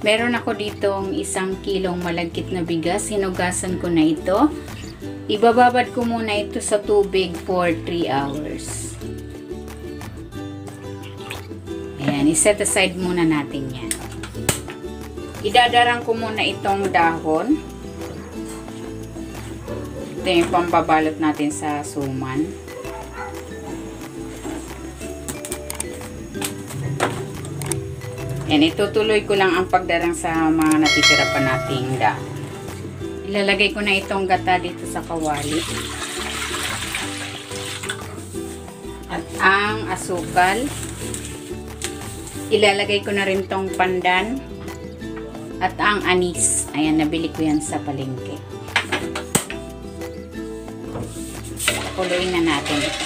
Meron ako ditong 1 kilong malagkit na bigas. Hinugasan ko na ito. Ibababad ko muna ito sa tubig for 3 hours. Ayan, iset aside muna natin yan. Idadarang ko muna itong dahon. Ito yung pambabalot natin sa suman. Ayan, itutuloy ko lang ang pagdarang sa mga natitira pa nating dahon. Ilalagay ko na itong gata dito sa kawali. At ang asukal. Ilalagay ko na rin tong pandan. At ang anis. Ayan, nabili ko yan sa palengke. Kuluin na natin ito.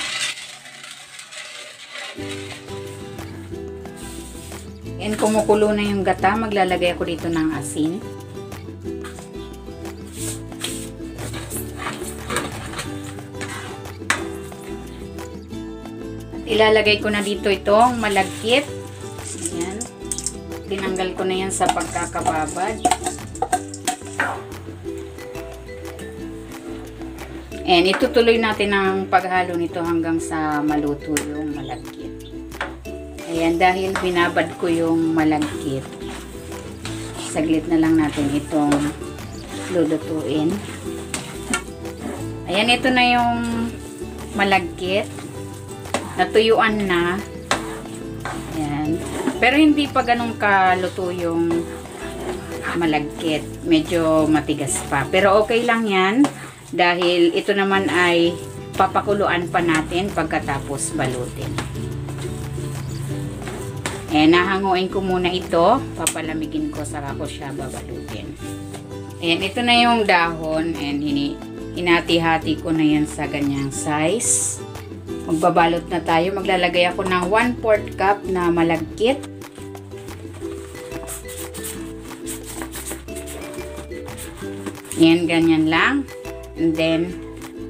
And kumukulo na yung gata, maglalagay ako dito ng asin. At ilalagay ko na dito itong malagkit. Ayan. Tinanggal ko na yan sa pagkakababad. And itutuloy natin ang paghalo nito hanggang sa maluto yung malagkit. Ayan, dahil binabad ko yung malagkit, saglit na lang natin itong lulutuin. Ayan, ito na yung malagkit. Natuyuan na. Ayan. Pero hindi pa ganun kaluto yung malagkit. Medyo matigas pa. Pero okay lang yan. Dahil ito naman ay papakuluan pa natin pagkatapos balutin. Nahanguin ko muna ito. Papalamigin ko, saka ko siya babalutin. Ayan, ito na yung dahon. And hinati-hati ko na yan sa ganyang size. Magbabalot na tayo. Maglalagay ako ng 1/4 cup na malagkit. Ayan, ganyan lang. And then,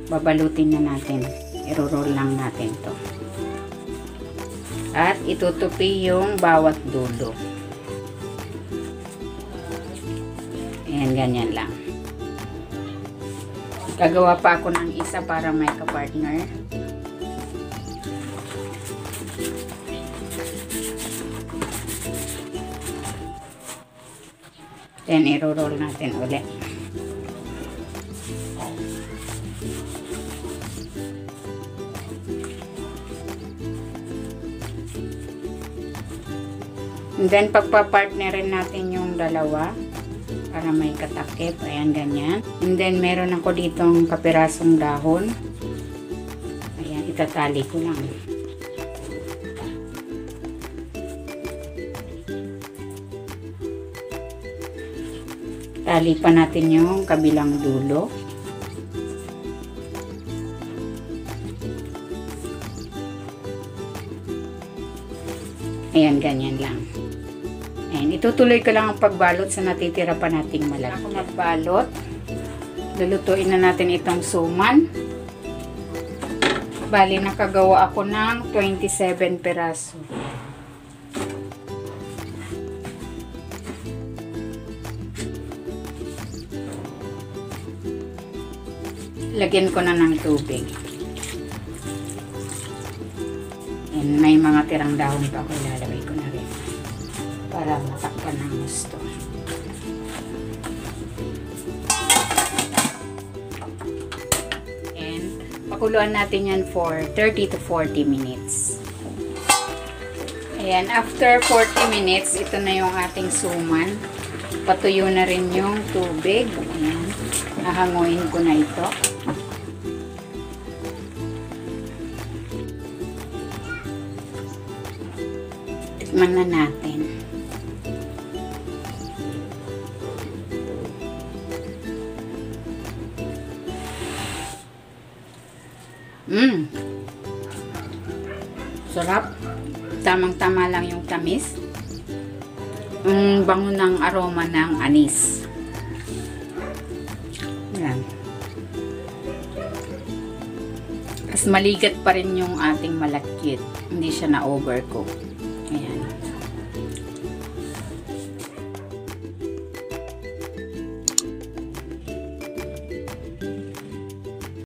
babalutin na natin. I-roll lang natin to. At itutupi yung bawat dulo. Ayan, ganyan lang. Gagawa pa ako ng isa para may kapartner. Then, i-roll natin ulit. And then, pagpapartnerin natin yung dalawa para may katakip. Ayan, ganyan. And then, meron ako ditong kapirasong dahon. Ayan, itatali ko lang. Tali pa natin yung kabilang dulo. Ayan, ganyan lang. Ayan, itutuloy ko lang ang pagbalot sa natitira pa nating malagkit. Ako magbalot. Lulutuin na natin itong suman. Bali, nakagawa ako ng 27 peraso. Lagyan ko na ng tubig. And may mga tirang dahon pa ako, ilalagay ko na rin para matakpan ng gusto. And pakuluan natin yan for 30 to 40 minutes. Ayan, after 40 minutes, ito na yung ating suman. Patuyo na rin yung tubig. Ayan, hahanguin ko na ito. Tikman na natin. Sarap. Tamang-tama lang yung tamis. Bango ng aroma ng anis. Yan. Mas maligat pa rin yung ating malagkit. Hindi siya na-overcook.